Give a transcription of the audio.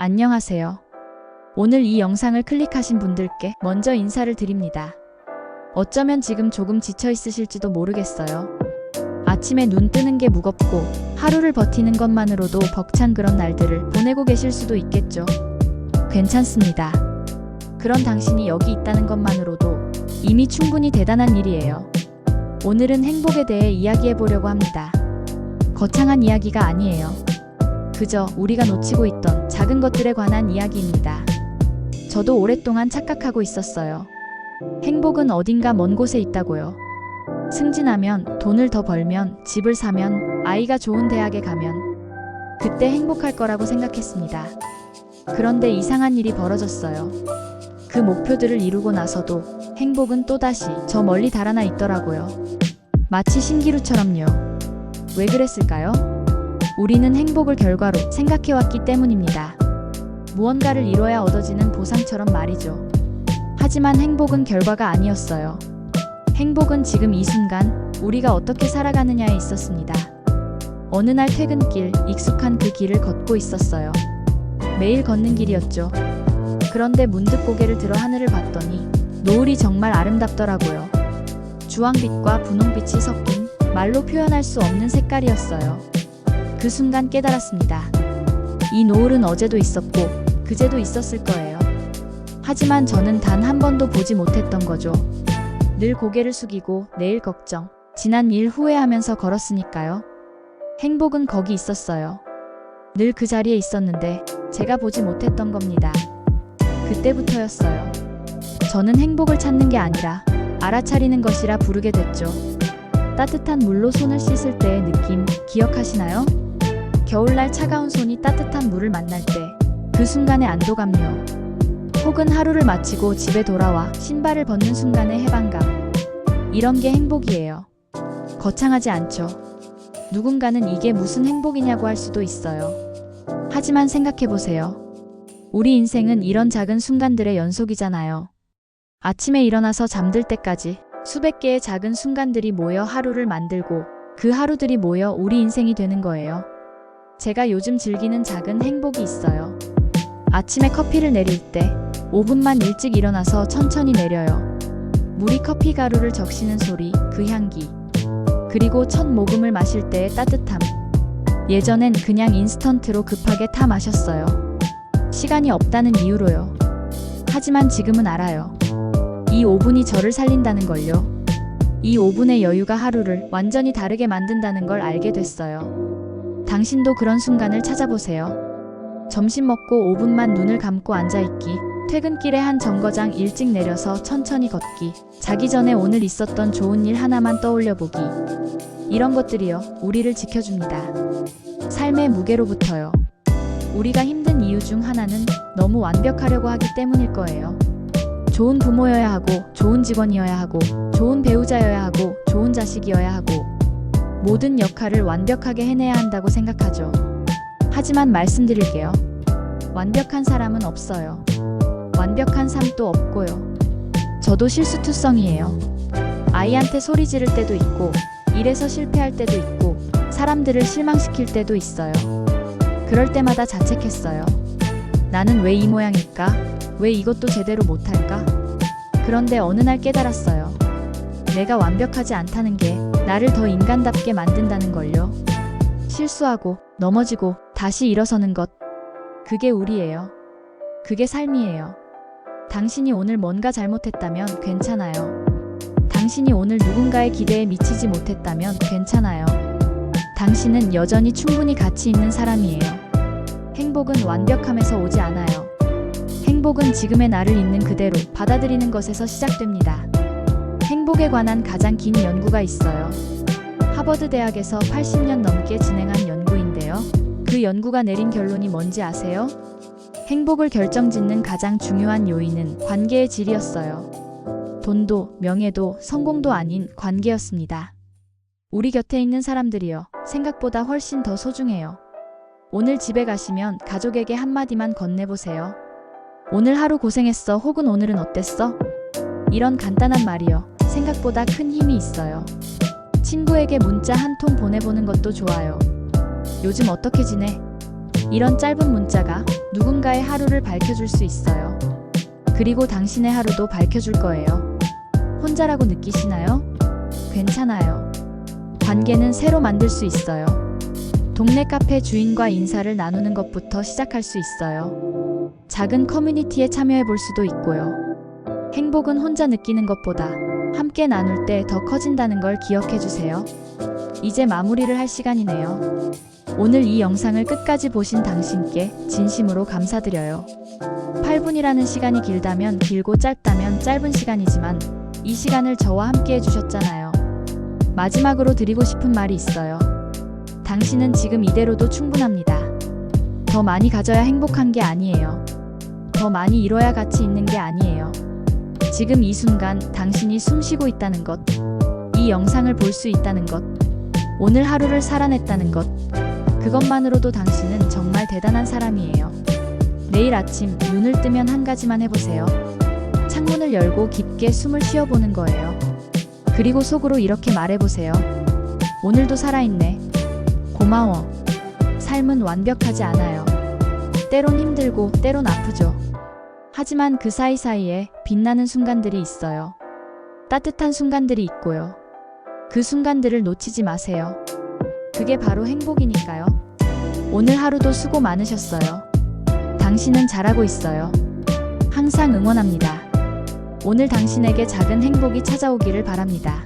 안녕하세요. 오늘 이 영상을 클릭하신 분들께 먼저 인사를 드립니다. 어쩌면 지금 조금 지쳐 있으실지도 모르겠어요. 아침에 눈 뜨는 게 무겁고 하루를 버티는 것만으로도 벅찬 그런 날들을 보내고 계실 수도 있겠죠. 괜찮습니다. 그런 당신이 여기 있다는 것만으로도 이미 충분히 대단한 일이에요. 오늘은 행복에 대해 이야기해 보려고 합니다. 거창한 이야기가 아니에요. 그저 우리가 놓치고 있던 작은 것들에 관한 이야기입니다. 저도 오랫동안 착각하고 있었어요. 행복은 어딘가 먼 곳에 있다고요. 승진하면, 돈을 더 벌면, 집을 사면, 아이가 좋은 대학에 가면 그때 행복할 거라고 생각했습니다. 그런데 이상한 일이 벌어졌어요. 그 목표들을 이루고 나서도 행복은 또다시 저 멀리 달아나 있더라고요. 마치 신기루처럼요. 왜 그랬을까요? 우리는 행복을 결과로 생각해왔기 때문입니다. 무언가를 이뤄야 얻어지는 보상처럼 말이죠. 하지만 행복은 결과가 아니었어요. 행복은 지금 이 순간 우리가 어떻게 살아가느냐에 있었습니다. 어느 날 퇴근길, 익숙한 그 길을 걷고 있었어요. 매일 걷는 길이었죠. 그런데 문득 고개를 들어 하늘을 봤더니 노을이 정말 아름답더라고요. 주황빛과 분홍빛이 섞인 말로 표현할 수 없는 색깔이었어요. 그 순간 깨달았습니다. 이 노을은 어제도 있었고 그제도 있었을 거예요. 하지만 저는 단 한 번도 보지 못했던 거죠. 늘 고개를 숙이고 내일 걱정, 지난 일 후회하면서 걸었으니까요. 행복은 거기 있었어요. 늘 그 자리에 있었는데 제가 보지 못했던 겁니다. 그때부터였어요. 저는 행복을 찾는 게 아니라 알아차리는 것이라 부르게 됐죠. 따뜻한 물로 손을 씻을 때의 느낌 기억하시나요? 겨울날 차가운 손이 따뜻한 물을 만날 때 그 순간의 안도감요. 혹은 하루를 마치고 집에 돌아와 신발을 벗는 순간의 해방감. 이런 게 행복이에요. 거창하지 않죠. 누군가는 이게 무슨 행복이냐고 할 수도 있어요. 하지만 생각해보세요. 우리 인생은 이런 작은 순간들의 연속이잖아요. 아침에 일어나서 잠들 때까지 수백 개의 작은 순간들이 모여 하루를 만들고 그 하루들이 모여 우리 인생이 되는 거예요. 제가 요즘 즐기는 작은 행복이 있어요. 아침에 커피를 내릴 때 5분만 일찍 일어나서 천천히 내려요. 물이 커피 가루를 적시는 소리, 그 향기. 그리고 첫 모금을 마실 때의 따뜻함. 예전엔 그냥 인스턴트로 급하게 타 마셨어요. 시간이 없다는 이유로요. 하지만 지금은 알아요. 이 5분이 저를 살린다는 걸요. 이 5분의 여유가 하루를 완전히 다르게 만든다는 걸 알게 됐어요. 당신도 그런 순간을 찾아보세요. 점심 먹고 5분만 눈을 감고 앉아있기, 퇴근길에 한 정거장 일찍 내려서 천천히 걷기, 자기 전에 오늘 있었던 좋은 일 하나만 떠올려보기. 이런 것들이요, 우리를 지켜줍니다. 삶의 무게로부터요. 우리가 힘든 이유 중 하나는 너무 완벽하려고 하기 때문일 거예요. 좋은 부모여야 하고, 좋은 직원이어야 하고, 좋은 배우자여야 하고, 좋은 자식이어야 하고, 모든 역할을 완벽하게 해내야 한다고 생각하죠. 하지만 말씀드릴게요. 완벽한 사람은 없어요. 완벽한 삶도 없고요. 저도 실수투성이에요. 아이한테 소리 지를 때도 있고, 일에서 실패할 때도 있고, 사람들을 실망시킬 때도 있어요. 그럴 때마다 자책했어요. 나는 왜 이 모양일까? 왜 이것도 제대로 못할까? 그런데 어느 날 깨달았어요. 내가 완벽하지 않다는 게 나를 더 인간답게 만든다는 걸요. 실수하고 넘어지고 다시 일어서는 것. 그게 우리예요. 그게 삶이에요. 당신이 오늘 뭔가 잘못했다면 괜찮아요. 당신이 오늘 누군가의 기대에 미치지 못했다면 괜찮아요. 당신은 여전히 충분히 가치 있는 사람이에요. 행복은 완벽함에서 오지 않아요. 행복은 지금의 나를 있는 그대로 받아들이는 것에서 시작됩니다. 행복에 관한 가장 긴 연구가 있어요. 하버드 대학에서 80년 넘게 진행한 연구인데요. 그 연구가 내린 결론이 뭔지 아세요? 행복을 결정짓는 가장 중요한 요인은 관계의 질이었어요. 돈도, 명예도, 성공도 아닌 관계였습니다. 우리 곁에 있는 사람들이요, 생각보다 훨씬 더 소중해요. 오늘 집에 가시면 가족에게 한마디만 건네보세요. 오늘 하루 고생했어, 혹은 오늘은 어땠어? 이런 간단한 말이요, 생각보다 큰 힘이 있어요. 친구에게 문자 한 통 보내보는 것도 좋아요. 요즘 어떻게 지내? 이런 짧은 문자가 누군가의 하루를 밝혀줄 수 있어요. 그리고 당신의 하루도 밝혀줄 거예요. 혼자라고 느끼시나요? 괜찮아요. 관계는 새로 만들 수 있어요. 동네 카페 주인과 인사를 나누는 것부터 시작할 수 있어요. 작은 커뮤니티에 참여해 볼 수도 있고요. 행복은 혼자 느끼는 것보다 함께 나눌 때 더 커진다는 걸 기억해 주세요. 이제 마무리를 할 시간이네요. 오늘 이 영상을 끝까지 보신 당신께 진심으로 감사드려요. 8분이라는 시간이 길다면 길고 짧다면 짧은 시간이지만 이 시간을 저와 함께 해주셨잖아요. 마지막으로 드리고 싶은 말이 있어요. 당신은 지금 이대로도 충분합니다. 더 많이 가져야 행복한 게 아니에요. 더 많이 이뤄야 가치 있는 게 아니에요. 지금 이 순간 당신이 숨 쉬고 있다는 것, 이 영상을 볼 수 있다는 것, 오늘 하루를 살아냈다는 것, 그것만으로도 당신은 정말 대단한 사람이에요. 내일 아침 눈을 뜨면 한 가지만 해보세요. 창문을 열고 깊게 숨을 쉬어보는 거예요. 그리고 속으로 이렇게 말해보세요. 오늘도 살아있네. 고마워. 삶은 완벽하지 않아요. 때론 힘들고 때론 아프죠. 하지만 그 사이사이에 빛나는 순간들이 있어요. 따뜻한 순간들이 있고요. 그 순간들을 놓치지 마세요. 그게 바로 행복이니까요. 오늘 하루도 수고 많으셨어요. 당신은 잘하고 있어요. 항상 응원합니다. 오늘 당신에게 작은 행복이 찾아오기를 바랍니다.